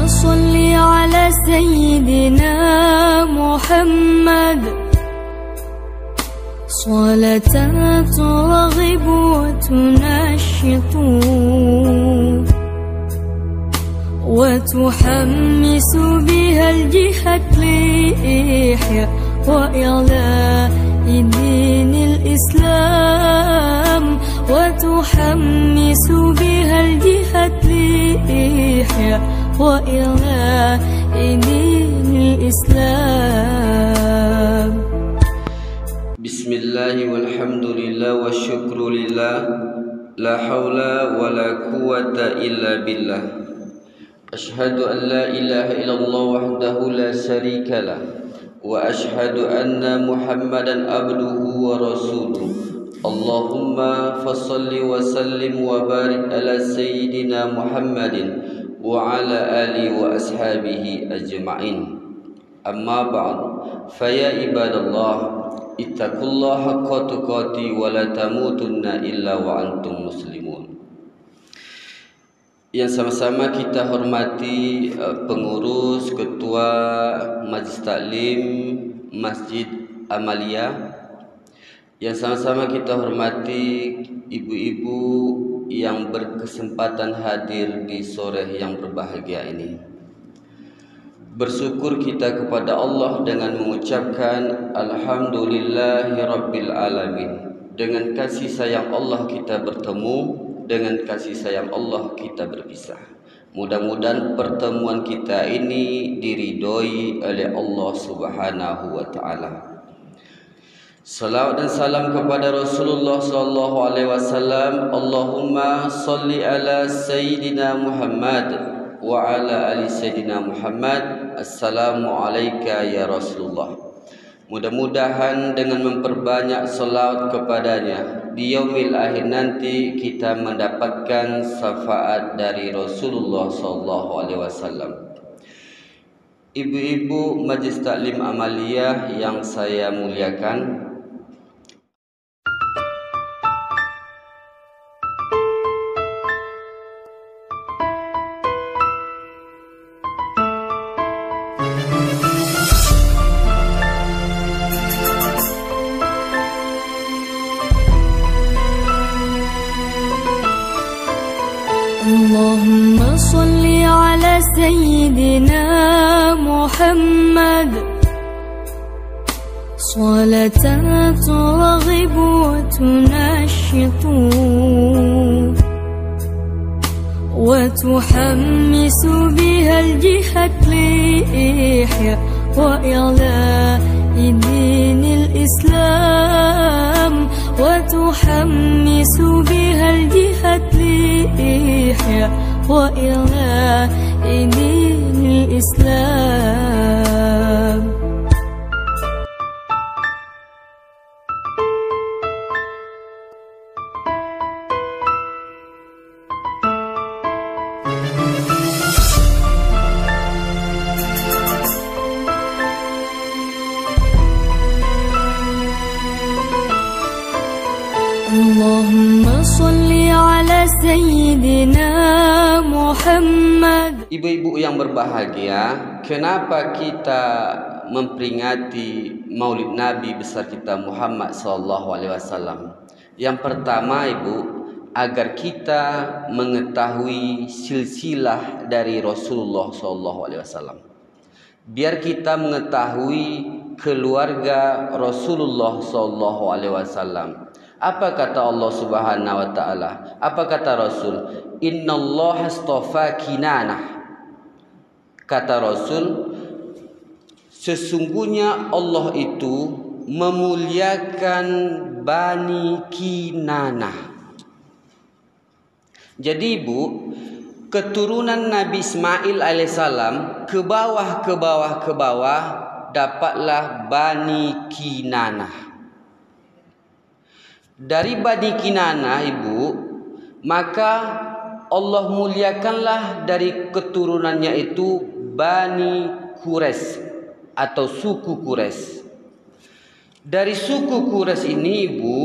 صل على سيدنا محمد صلاة ترغب وتنشط وتحمس بها الجهاد لإحياء وإعلاء دين الإسلام وتحمس بها الجهاد لإحياء وإعلاء دين الإسلام. بسم الله والحمد لله والشكر لله لا حول ولا قوة إلا بالله. أشهد أن لا إله إلا الله وحده لا شريك له وأشهد أن محمدا عبده ورسوله. اللهم فصل وسلم وبارك على سيدنا محمد وعلى آله وأصحابه أجمعين. أما بعد فيا عباد الله اتقوا الله حق تقاته ولا تموتن إلا وأنتم مسلمون. Yang sama-sama kita hormati pengurus, ketua Majlis Taklim Masjid Amalia. Yang sama-sama kita hormati ibu-ibu yang berkesempatan hadir di sore yang berbahagia ini. Bersyukur kita kepada Allah dengan mengucapkan Alhamdulillahirabbil alamin. Dengan kasih sayang Allah kita bertemu, dengan kasih sayang Allah kita berpisah. Mudah-mudahan pertemuan kita ini diridhoi oleh Allah Subhanahu wa taala. Salawat dan salam kepada Rasulullah sallallahu alaihi wasallam. Allahumma shalli ala sayyidina Muhammad wa ala ali sayyidina Muhammad. Assalamu alayka ya Rasulullah. Mudah-mudahan dengan memperbanyak salawat kepadanya di yaumil akhir nanti kita mendapatkan syafaat dari Rasulullah sallallahu alaihi wasallam. Ibu-ibu Majlis Taklim Amaliyah yang saya muliakan, اللهم صل على سيدنا محمد صلاة ترغب وتنشط وتحمس بها الجهاد لإحياء وإعلاء دين الإسلام وتحمس بها الجهاد لإحياء وإعلاء دين الإسلام. اللهم صل على سيدنا محمد. Ibu-ibu yang berbahagia, kenapa kita memperingati Maulid Nabi besar kita Muhammad sallallahu alaihi wasallam? Yang pertama, Ibu, agar kita mengetahui silsilah dari Rasulullah sallallahu alaihi wasallam. Biar kita mengetahui keluarga Rasulullah sallallahu alaihi wasallam. Apa kata Allah Subhanahu wa taala? Apa kata Rasul? Innallaha astafa Kinanah. Kata Rasul, sesungguhnya Allah itu memuliakan Bani Kinanah. Jadi Ibu, keturunan Nabi Ismail alaihissalam ke bawah dapatlah Bani Kinanah. Dari Bani Kinanah, Ibu, maka Allah muliakanlah dari keturunannya itu Bani Quraisy atau suku Quraisy. Dari suku Quraisy ini, Ibu,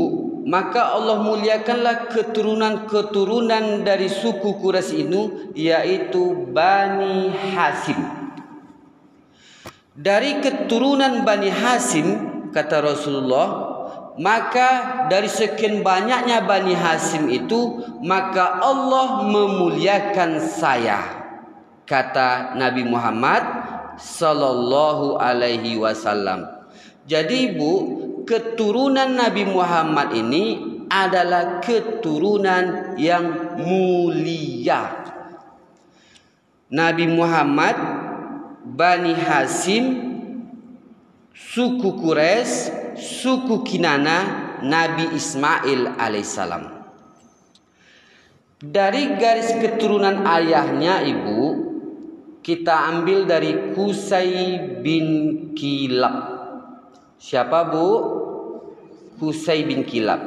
maka Allah muliakanlah keturunan-keturunan dari suku Quraisy itu, yaitu Bani Hasim. Dari keturunan Bani Hasim, kata Rasulullah, maka dari sekian banyaknya Bani Hasim itu, maka Allah memuliakan saya, kata Nabi Muhammad sallallahu alaihi wasallam. Jadi Ibu, keturunan Nabi Muhammad ini adalah keturunan yang mulia. Nabi Muhammad, Bani Hasim, suku Quraisy, suku Kinana, Nabi Ismail alaihissalam. Dari garis keturunan ayahnya Ibu, kita ambil dari Qusay bin Kilab. Siapa Bu? Qusay bin Kilab.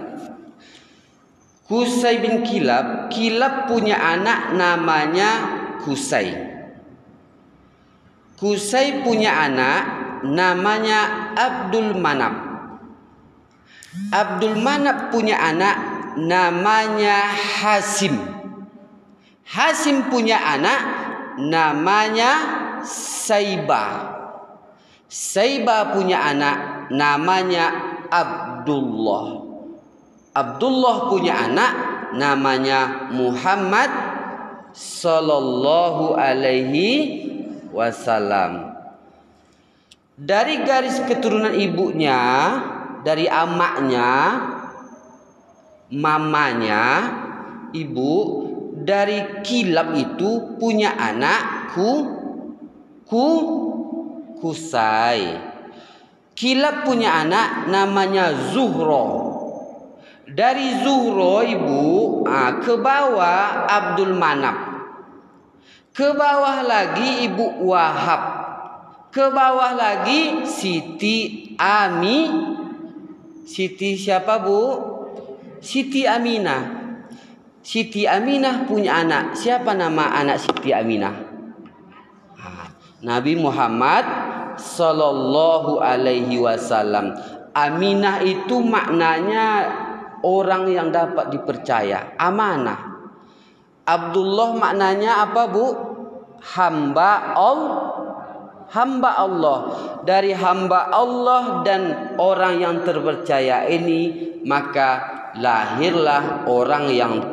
Qusay bin Kilab, Kilab punya anak namanya Qusay. Qusay punya anak namanya Abdul Manab. Abdul Manab punya anak namanya Hasim. Hasim punya anak namanya Saibah. Saibah punya anak namanya Abdullah. Abdullah punya anak namanya Muhammad sallallahu alaihi wasallam. Dari garis keturunan ibunya, dari amaknya, mamanya, ibu, dari Kilab itu punya anak Qusay. Kilab punya anak namanya Zuhro. Dari Zuhro Ibu, ke bawah Abdul Manab. Ke bawah lagi Ibu Wahab. Ke bawah lagi Siti Ami. Siti siapa Bu? Siti Aminah. Siti Aminah punya anak. Siapa nama anak Siti Aminah? Nabi Muhammad sallallahu alaihi wasallam. Aminah itu maknanya orang yang dapat dipercaya, amanah. Abdullah maknanya apa Bu? Hamba Allah. Dari hamba Allah dan orang yang terpercaya ini, maka lahirlah orang yang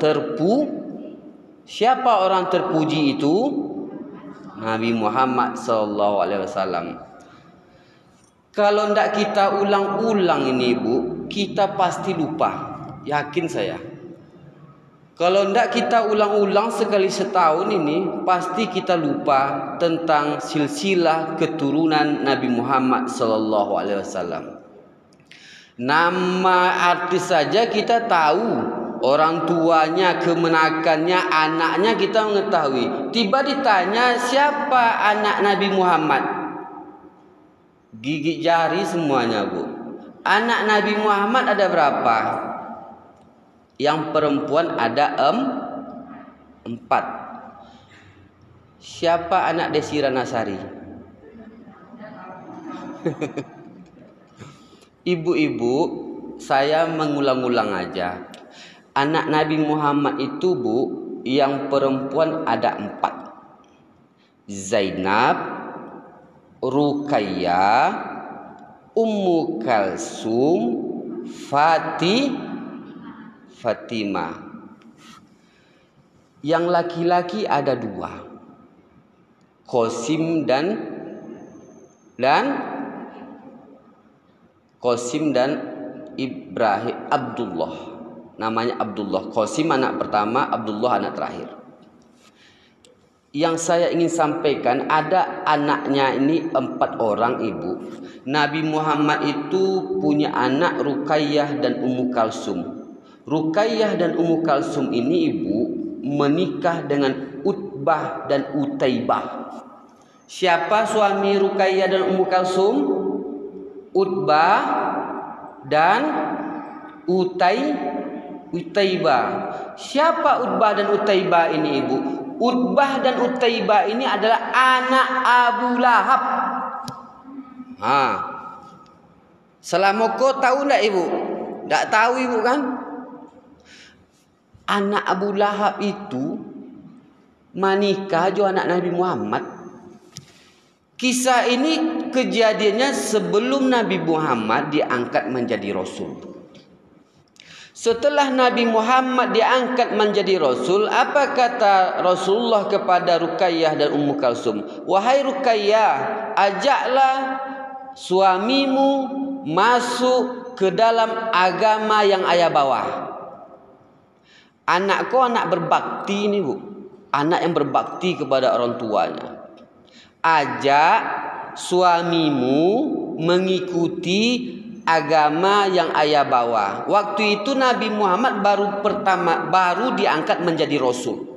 Siapa orang terpuji itu? Nabi Muhammad sallallahu alaihi wasallam. Kalau tidak kita ulang-ulang ini Bu, kita pasti lupa. Yakin saya. Kalau tidak kita ulang-ulang sekali setahun ini, pasti kita lupa tentang silsilah keturunan Nabi Muhammad sallallahu alaihi wasallam. Nama artis saja kita tahu, orang tuanya, kemenakannya, anaknya kita mengetahui. Tiba ditanya siapa anak Nabi Muhammad, gigit jari semuanya Bu. Anak Nabi Muhammad ada berapa? Yang perempuan ada 4. Siapa anak Desi Ranasari? Ibu-ibu, saya mengulang-ulang aja. Anak Nabi Muhammad itu Bu, yang perempuan ada 4. Zainab, Ruqayyah, Ummu Kalsum, Fatimah. Yang laki-laki ada 2. Qasim dan Ibrahim. Abdullah. Namanya Abdullah. Qasim anak pertama, Abdullah anak terakhir. Yang saya ingin sampaikan, ada anaknya ini 4 orang Ibu. Nabi Muhammad itu punya anak Ruqayyah dan Ummu Kalsum. Ruqayyah dan Ummu Kalsum ini Ibu menikah dengan Utbah dan Utaibah. Siapa suami Ruqayyah dan Ummu Kalsum? Utbah dan Utaibah. Siapa Utbah dan Utaibah ini Ibu? Utbah dan Utaibah ini adalah anak Abu Lahab. Selama kau tahu enggak Ibu? Tak tahu ibu kan? Anak Abu Lahab itu menikah jo anak Nabi Muhammad. Kisah ini kejadiannya sebelum Nabi Muhammad diangkat menjadi Rasul. Setelah Nabi Muhammad diangkat menjadi Rasul, apa kata Rasulullah kepada Ruqayyah dan Ummu Kalsum? Wahai Ruqayyah, ajaklah suamimu masuk ke dalam agama yang ayah bawa. Anakku anak berbakti ini bu, anak yang berbakti kepada orang tuanya. Ajak suamimu mengikuti agama yang ayah bawa. Waktu itu Nabi Muhammad baru diangkat menjadi Rasul.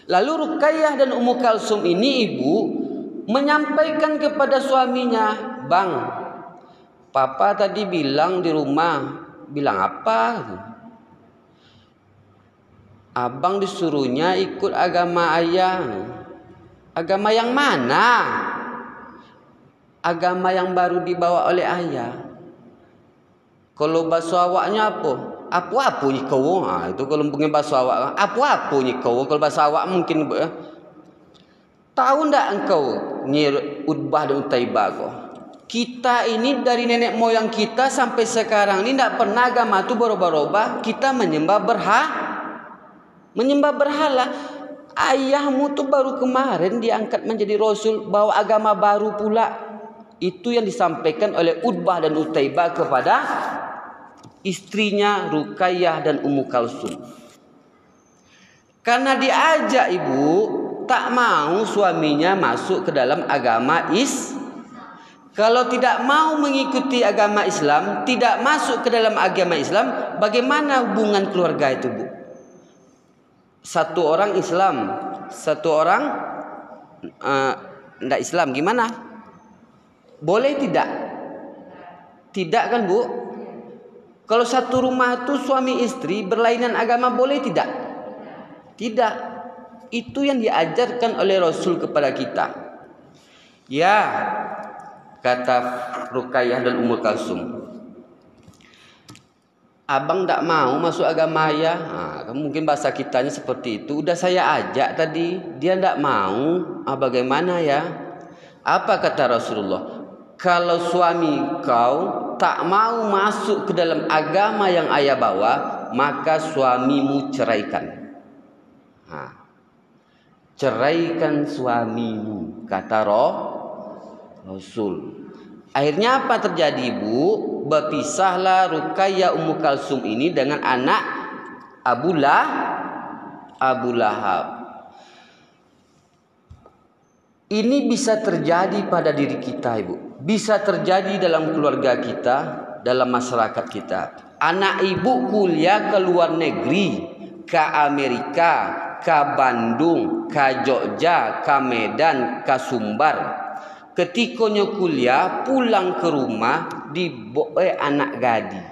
Lalu Ruqayyah dan Ummu Kalsum ini ibu menyampaikan kepada suaminya, Bang, Papa tadi bilang di rumah, bilang apa? Abang disuruhnya ikut agama ayah. Agama yang mana? Agama yang baru dibawa oleh ayah. Kalau bahasa awaknya apa? Apa ni kau? Itu kalau mungkin bahasa awak. Apa ni kau? Kalau bahasa awak mungkin. Tahu ndak engkau ni Utbah dan Utaibah kau? Kita ini dari nenek moyang kita sampai sekarang ini ndak pernah agama tu berubah-ubah. Kita menyembah berhala. Ayahmu tu baru kemarin diangkat menjadi Rasul, bawa agama baru pula. Itu yang disampaikan oleh Utbah dan Utaibah kepada istrinya Ruqayyah dan Ummu Kalsum. Karena diajak ibu, tak mau suaminya masuk ke dalam agama Kalau tidak mau mengikuti agama Islam, tidak masuk ke dalam agama Islam, bagaimana hubungan keluarga itu bu? Satu orang Islam, satu orang tidak Islam, gimana? Boleh tidak? Tidak kan bu? Kalau satu rumah itu suami istri berlainan agama boleh tidak? Tidak. Itu yang diajarkan oleh Rasul kepada kita. Ya, kata Ruqayyah dan Ummu Kalsum, abang tak mau masuk agama ayah. Mungkin bahasa kitanya seperti itu. Udah saya ajak tadi, dia tak mau. Bagaimana ya? Apa kata Rasulullah? Kalau suami kau tak mau masuk ke dalam agama yang ayah bawa, maka suamimu ceraikan. Ceraikan suamimu, kata Rasul. Akhirnya apa terjadi ibu? Berpisahlah Ruqayyah Ummu Kalsum ini dengan anak Abu Lahab. Ini bisa terjadi pada diri kita ibu. Bisa terjadi dalam keluarga kita, dalam masyarakat kita. Anak ibu kuliah ke luar negeri, ke Amerika, ke Bandung, ke Jogja, ke Medan, ke Sumbar. Ketikanya kuliah pulang ke rumah dibawa anak gadis.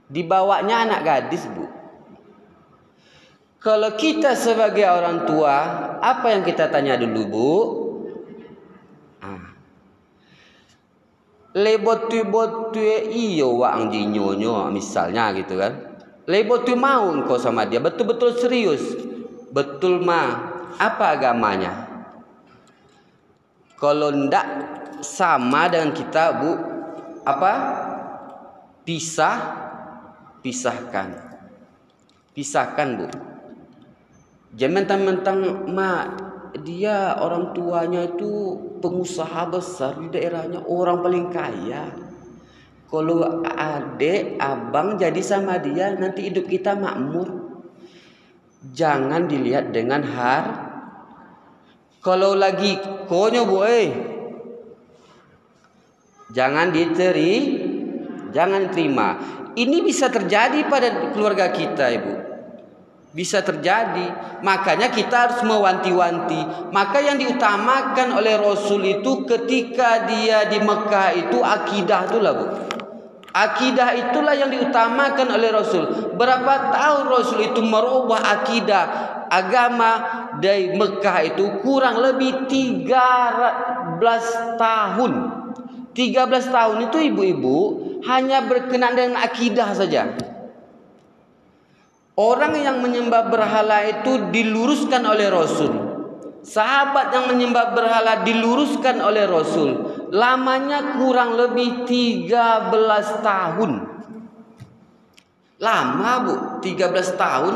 Dibawanya anak gadis bu. Kalau kita sebagai orang tua, apa yang kita tanya dulu bu? Lebotu iyo wang jinyonyo misalnya gitu kan. Lebotu mau engkau sama dia betul-betul serius. Betul mah apa agamanya? Kalau ndak sama dengan kita bu, apa? Pisahkan bu. Jangan mentang-mentang dia orang tuanya itu pengusaha besar di daerahnya, orang paling kaya. Kalau adik, abang jadi sama dia, nanti hidup kita makmur. Jangan dilihat dengan kalau lagi konyo bu, jangan terima. Ini bisa terjadi pada keluarga kita ibu. Bisa terjadi. Makanya kita harus mewanti-wanti. Maka yang diutamakan oleh Rasul itu ketika dia di Mekah itu akidah itulah bu. Akidah itulah yang diutamakan oleh Rasul. Berapa tahun Rasul itu merubah akidah agama dari Mekah itu kurang lebih 13 tahun. 13 tahun itu ibu-ibu hanya berkenaan dengan akidah saja. Orang yang menyembah berhala itu diluruskan oleh Rasul. Sahabat yang menyembah berhala diluruskan oleh Rasul. Lamanya kurang lebih 13 tahun. Lama bu, 13 tahun.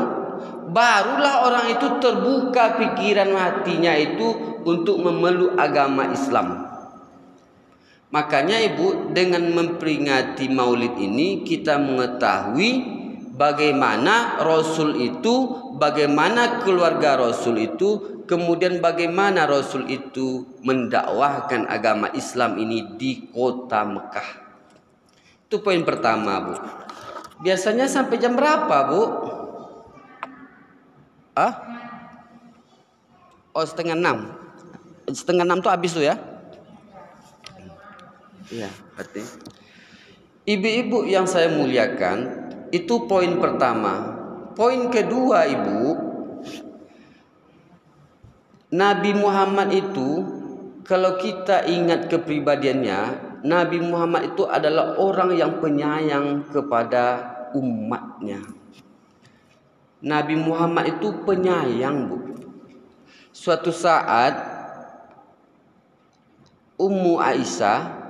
Barulah orang itu terbuka pikiran hatinya itu untuk memeluk agama Islam. Makanya ibu, dengan memperingati Maulid ini kita mengetahui bagaimana Rasul itu, bagaimana keluarga Rasul itu, kemudian bagaimana Rasul itu mendakwahkan agama Islam ini di kota Mekah. Itu poin pertama bu. Biasanya sampai jam berapa bu? Oh 5:30. 5:30 tuh habis tuh ya? Iya, berarti. Ibu-ibu yang saya muliakan, itu poin pertama. Poin kedua ibu, Nabi Muhammad itu, kalau kita ingat kepribadiannya, Nabi Muhammad itu adalah orang yang penyayang kepada umatnya. Nabi Muhammad itu penyayang bu. Suatu saat Ummu Aisyah,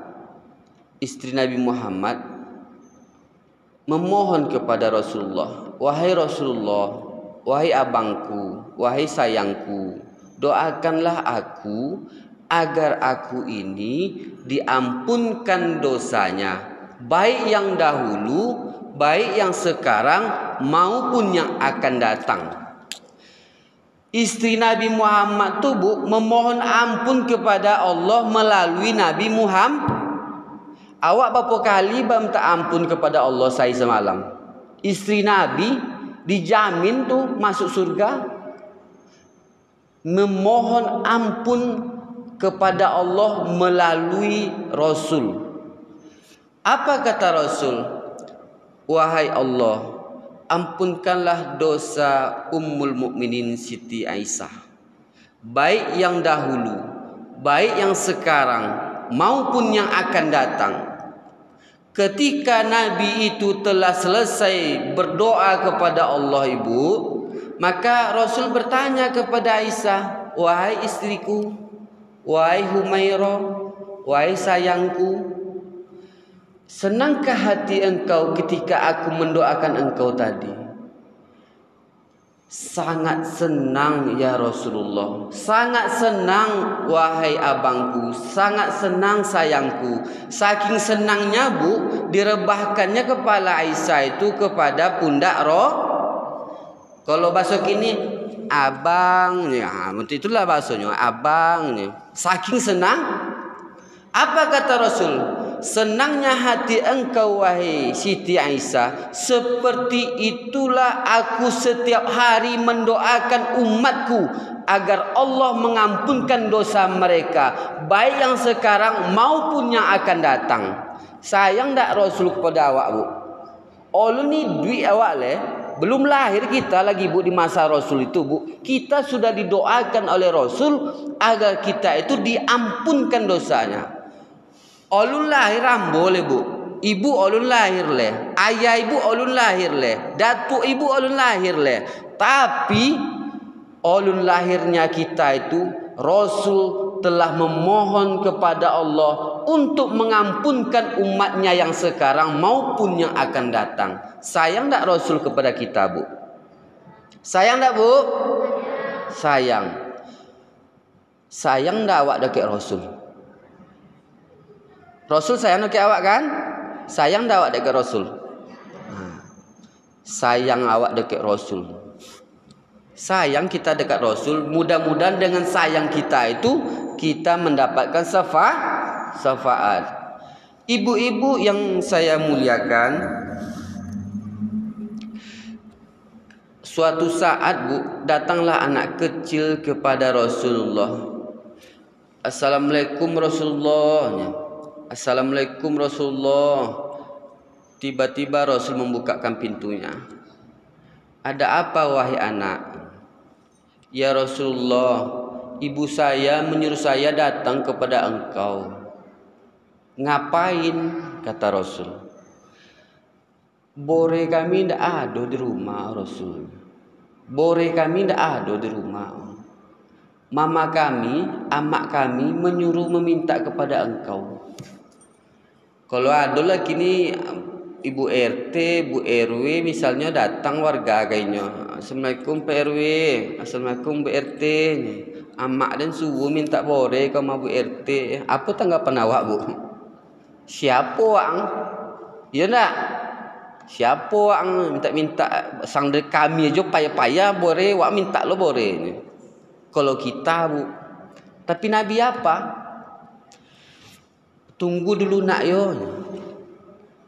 istri Nabi Muhammad, memohon kepada Rasulullah, wahai Rasulullah, wahai abangku, wahai sayangku, doakanlah aku agar aku ini diampunkan dosanya, baik yang dahulu, baik yang sekarang maupun yang akan datang. Istri Nabi Muhammad tuh bu memohon ampun kepada Allah melalui Nabi Muhammad. Awak berapa kali minta ampun kepada Allah saya semalam? Istri Nabi dijamin tuh masuk surga. Memohon ampun kepada Allah melalui Rasul. Apa kata Rasul? Wahai Allah, ampunkanlah dosa Ummul Mukminin Siti Aisyah, baik yang dahulu, baik yang sekarang maupun yang akan datang. Ketika Nabi itu telah selesai berdoa kepada Allah ibu, maka Rasul bertanya kepada Aisyah, wahai istriku, wahai Humairah, wahai sayangku, senangkah hati engkau ketika aku mendoakan engkau tadi? Sangat senang ya Rasulullah, sangat senang wahai abangku, sangat senang sayangku. Saking senangnya bu, direbahkannya kepala Aisyah itu kepada pundak Kalau bahasa kini abangnya, itulah bahasanya abangnya. Saking senang. Apa kata Rasul? Senangnya hati engkau wahai Siti Aisyah, seperti itulah aku setiap hari mendoakan umatku agar Allah mengampunkan dosa mereka, baik yang sekarang maupun yang akan datang. Sayang tak Rasul kepada awak bu? All ni duit awak leh. Belum lahir kita lagi bu di masa Rasul itu bu. Kita sudah didoakan oleh Rasul agar kita itu diampunkan dosanya. Olun lahir boleh bu. Ibu olun lahir leh. Ayah ibu olun lahir leh. Datuk ibu olun lahir leh. Tapi olun lahirnya kita itu Rasul telah memohon kepada Allah untuk mengampunkan umatnya yang sekarang maupun yang akan datang. Sayang tak Rasul kepada kita bu? Sayang tak bu? Sayang. Sayang tak awak dekat Rasul? Rasul sayang dekat awak kan? Sayang tak awak dekat Rasul? Sayang awak dekat Rasul. Sayang kita dekat Rasul. Mudah-mudahan dengan sayang kita itu kita mendapatkan syafaat. Ibu-ibu yang saya muliakan, suatu saat bu, datanglah anak kecil kepada Rasulullah. Assalamualaikum Rasulullah. Assalamualaikum Rasulullah. Tiba-tiba Rasul membukakan pintunya. Ada apa wahai anak? Ya Rasulullah, ibu saya menyuruh saya datang kepada engkau. Ngapain? Kata Rasul. Bore kami ndak ada di rumah Rasul. Bore kami ndak ada di rumah. Mama kami, amak kami menyuruh meminta kepada engkau. Kalau ada lah kini Ibu RT, Bu RW misalnya datang warga kayaknya. Assalamualaikum Pak RW, Assalamualaikum Bu RT. Amak dan subuh minta bore ke sama Bu RT. Apa tanggapan awak, Bu? Siapa wang? Ya ndak? Siapa wang minta-minta sang dari kami aja payah-payah bore, wak minta lo bore ni. Kalau kita, Bu. Tapi Nabi apa? Tunggu dulu nak yo.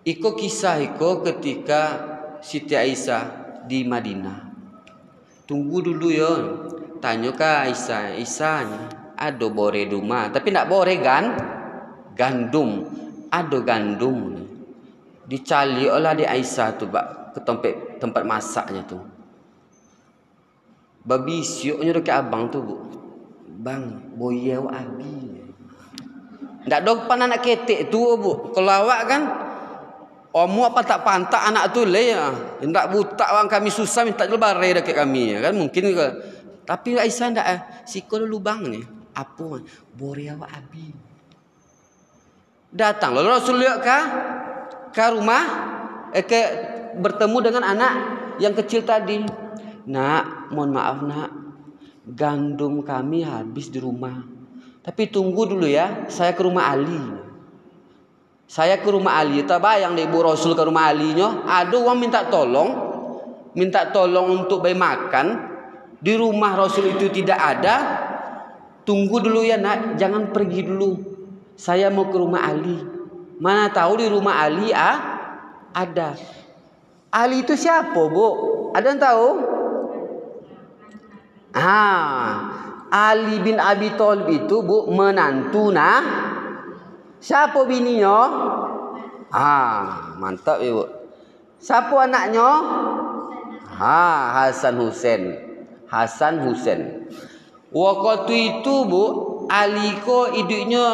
Iko kisah iko ketika Siti Aisyah di Madinah. Tunggu dulu yo. Tanya ke Aisyah, Aisyah ada bore rumah, tapi nak bore gandum. Ada gandum. Dicali oleh di Aisyah tu bak ke tempat masaknya tu. Babi siuknya dekat abang tu, Bu. Bang, boyau abi. Ndak depan anak ketek tu, Bu. Kalau awak kan omu apa tak pantak anak tu le ya. Ndak buta wang kami susah minta lebare dekat kami ya kan mungkin ke. Tapi Aisyah ndak siko dulu bang ni. Apa? Boreawa abi. Datang lalu Rasul lihat ke rumah ke bertemu dengan anak yang kecil tadi. Nak, mohon maaf nak. Gandum kami habis di rumah. Tapi tunggu dulu ya, saya ke rumah Ali. Saya ke rumah Ali, tak bayang deh Ibu Rasul ke rumah Alinya, ada orang minta tolong untuk bayi makan. Di rumah Rasul itu tidak ada. Tunggu dulu ya nak, jangan pergi dulu. Saya mau ke rumah Ali. Mana tahu di rumah Ali ada. Ali itu siapa, Bu? Ada yang tahu? Ali bin Abi Thalib itu, Bu, menantu siapa bininya? Mantap ya, Bu. Siapa anaknya? Hasan Husain. Waktu itu, Bu, Ali ko iduknya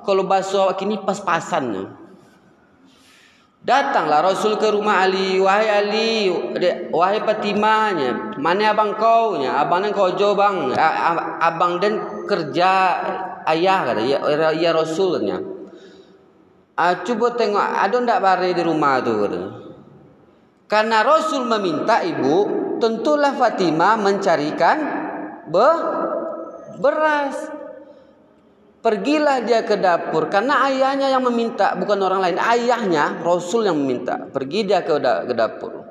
kalau bahasa kini pas-pasan. Datanglah Rasul ke rumah Ali. Wahai Ali, wahai Fatimahnya, mana abang kau nya? Abang dan kau jo bang. Abang dan kerja ayah kata. Ya Rasulnya. Coba tengok ada ndak bare di rumah tu kata. Karena Rasul meminta ibu, tentulah Fatimah mencarikan beras. Pergilah dia ke dapur karena ayahnya yang meminta, bukan orang lain. Ayahnya Rasul yang meminta. Pergi dia ke dapur.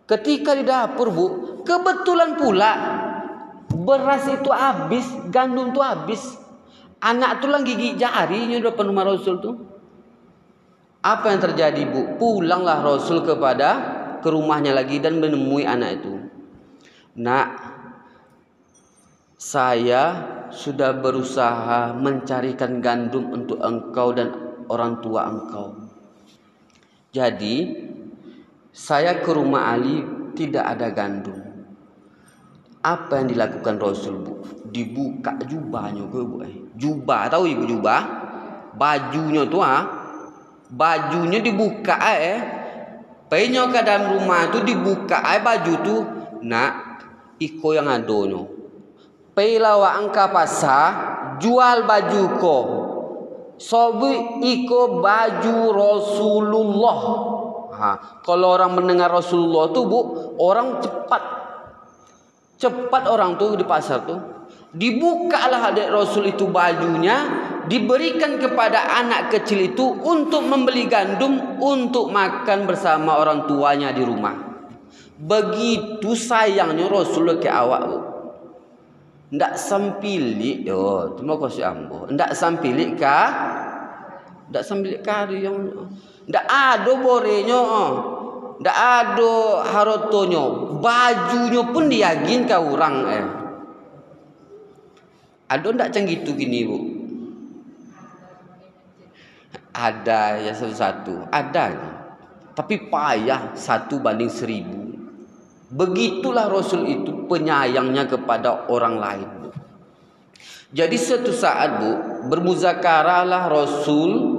Ketika di dapur, Bu, kebetulan pula beras itu habis, gandum itu habis. Anak tu lang gigi jarinya depan rumah Rasul tu. Apa yang terjadi, Bu? Pulanglah Rasul ke rumahnya lagi dan menemui anak itu. Nak, saya sudah berusaha mencarikan gandum untuk engkau dan orang tua engkau. Jadi saya ke rumah Ali tidak ada gandum. Apa yang dilakukan Rasul, Bu? Dibuka jubahnya ke, Bu. Jubah, tahu Ibu jubah? Bajunya tu bajunya dibuka Penyo ke dalam rumah tu dibuka baju tu. Nak, iko yang adonyo. Peilawa angka pasar jual baju ko. Sobi iko baju Rasulullah. Kalau orang mendengar Rasulullah tu, Bu, orang cepat orang tu di pasar tu. Dibukalah adik Rasul itu bajunya, diberikan kepada anak kecil itu untuk membeli gandum untuk makan bersama orang tuanya di rumah. Begitu sayangnya Rasul ke awak, Bu. Ndak sampilik yo, terima kasih ambo. Ndak sampilik yang ndak ada borenya, ndak ada harotonyo, bajunya pun diagin ke orang Ada ndak cang gitu gini, Bu? Ada ya satu-satu, ada. Tapi payah 1:1000. Begitulah Rasul itu penyayangnya kepada orang lain. Jadi suatu saat, Bu, bermuzakarahlah Rasul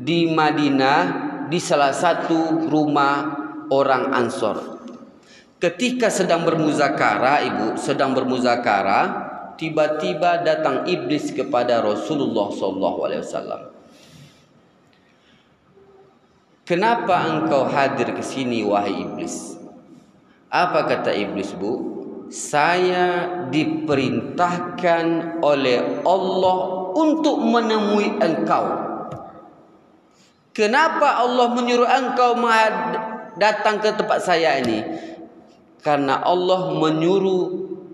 di Madinah di salah satu rumah orang Ansor. Ketika sedang bermuzakarah, tiba-tiba datang iblis kepada Rasulullah SAW. Kenapa engkau hadir ke sini wahai iblis? Apa kata iblis, Bu? Saya diperintahkan oleh Allah untuk menemui engkau. Kenapa Allah menyuruh engkau datang ke tempat saya ini? Karena Allah menyuruh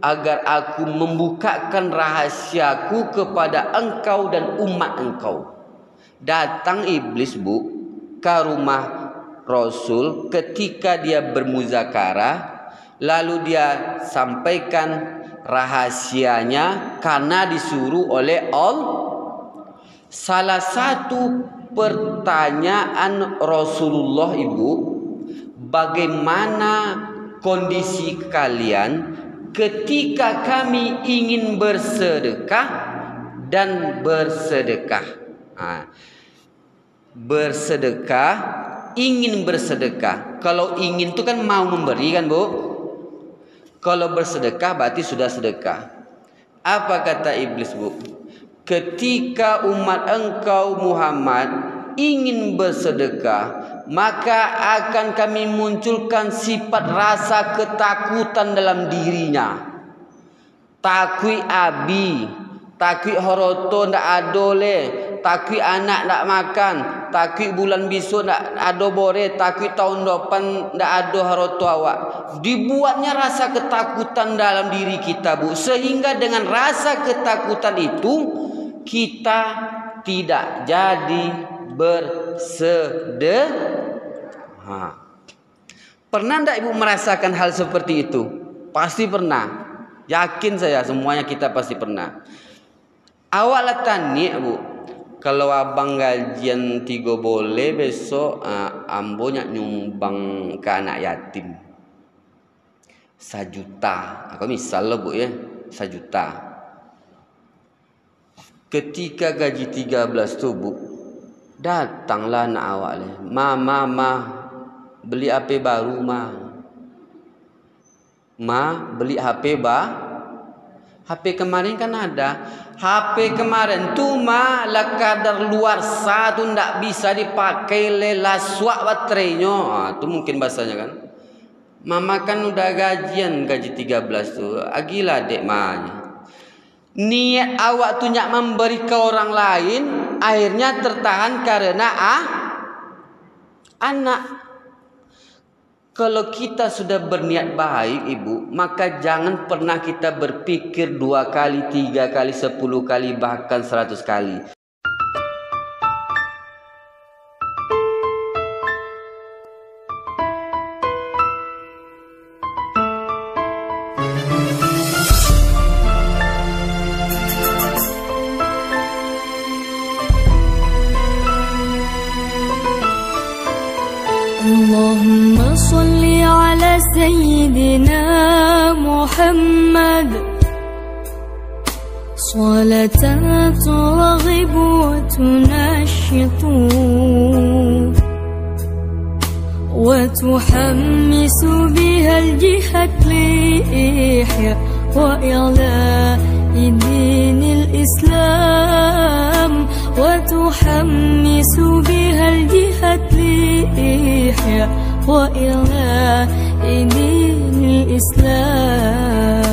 agar aku membukakan rahasiaku kepada engkau dan umat engkau. Datang iblis, Bu, ke rumah Rasul ketika dia bermuzakarah, lalu dia sampaikan rahasianya karena disuruh oleh Allah. Salah satu pertanyaan Rasulullah, Ibu, bagaimana kondisi kalian ketika kami ingin bersedekah dan bersedekah? Bersedekah, ingin bersedekah. Kalau ingin itu kan mau memberi kan, Bu? Kalau bersedekah berarti sudah sedekah. Apa kata iblis, Bu? Ketika umat engkau Muhammad ingin bersedekah, maka akan kami munculkan sifat rasa ketakutan dalam dirinya. Takui abi, takui horoto ndak adole, takui anak ndak makan, takui bulan besok ndak ado bore, takui tahun depan ndak ado horoto awak. Dibuatnya rasa ketakutan dalam diri kita, Bu, sehingga dengan rasa ketakutan itu kita tidak jadi bersedekah. Pernah ndak Ibu merasakan hal seperti itu? Pasti pernah. Yakin saya semuanya kita pasti pernah. Awak latani, Bu. Kalau abang gajian 3 boleh, besok ambo nyak nyumbang ke anak yatim 1 juta. Aku misal loh, Bu, ya, 1 juta. Ketika gaji 13 tuh, Bu, datanglah anak awak le. Ma, beli HP baru, Ma, beli HP HP kemarin kan ada. HP kemarin tuh, Ma, lah kadar luar satu ndak bisa dipakai le, laswak baterainya. Itu mungkin bahasanya kan. Mama kan udah gaji 13 tuh. Agilah dek, Ma. Niat awak tuh nyak memberi ke orang lain, akhirnya tertahan karena anak. Kalau kita sudah berniat baik, Ibu, maka jangan pernah kita berpikir 2 kali, 3 kali, 10 kali, bahkan 100 kali. Allahumma salli ala sayyidina Muhammad salatan turghibu wa tunashitu wa tuhammisu biha al-jihad li-ihya wa i'la'i dinil Islam وتحمس بها الجهاد لإحياء وإعلاء دين الإسلام.